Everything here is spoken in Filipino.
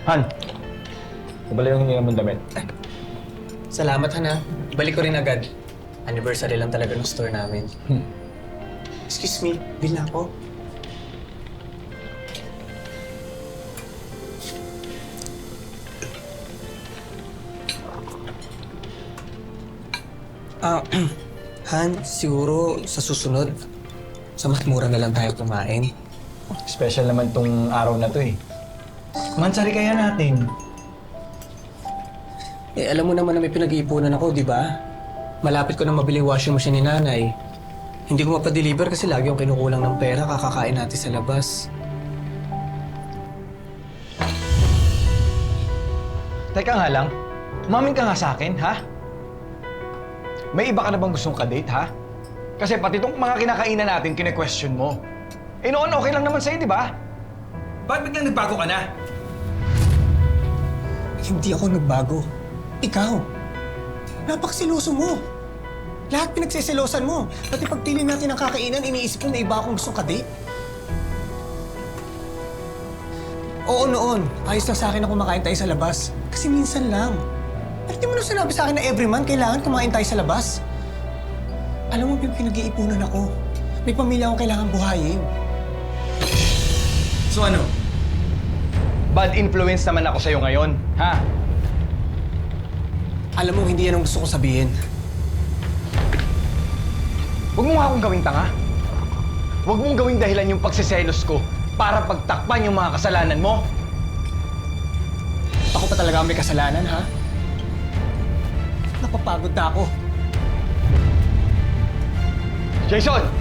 Han, kabala yung hininga mong damit. Salamat, Han, ha. Balik ko rin agad. Anniversary lang talaga ng store namin. Excuse me, bill na ako. Han, siguro sa susunod, sa mas mura na lang tayo kumain. Special naman tong araw na to eh. Mansari kaya natin. Eh, alam mo naman na may pinag-iipunan ako, di ba? Malapit ko na mabili washing machine ni nanay. Hindi ko mapadeliver kasi lagi yung kinukulang ng pera kakakain natin sa labas. Teka nga lang, umamin ka nga sa akin, ha? May iba ka na bang gustong kadate, ha? Kasi pati itong mga kinakainan natin, kine-question mo. Eh noon, okay lang naman sa'yo, di ba? Bakit biglang nagbago ka na? Hindi ako nagbago. Ikaw. Napakasiloso mo. Lahat pinagsisilosan mo. Pati pagpili natin ng kakainan, iniisip mo na iba akong gustong kadate. Oo noon, ayos lang sa akin na kumakain tayo sa labas. Kasi minsan lang. Pero di mo na sinabi sa akin na every month kailangan kumain tayo sa labas. Alam mo, pinag-iipunan ako. May pamilya akong kailangan buhayin. So ano? Bad influence naman ako sa'yo ngayon, ha? Alam mo, hindi yan ang gusto ko sabihin. Huwag mo nga akong gawing tanga. Huwag mong gawing dahilan yung pagsiselos ko para pagtakpan yung mga kasalanan mo. Ako pa talaga ang may kasalanan, ha? Napapagod na ako. Jason!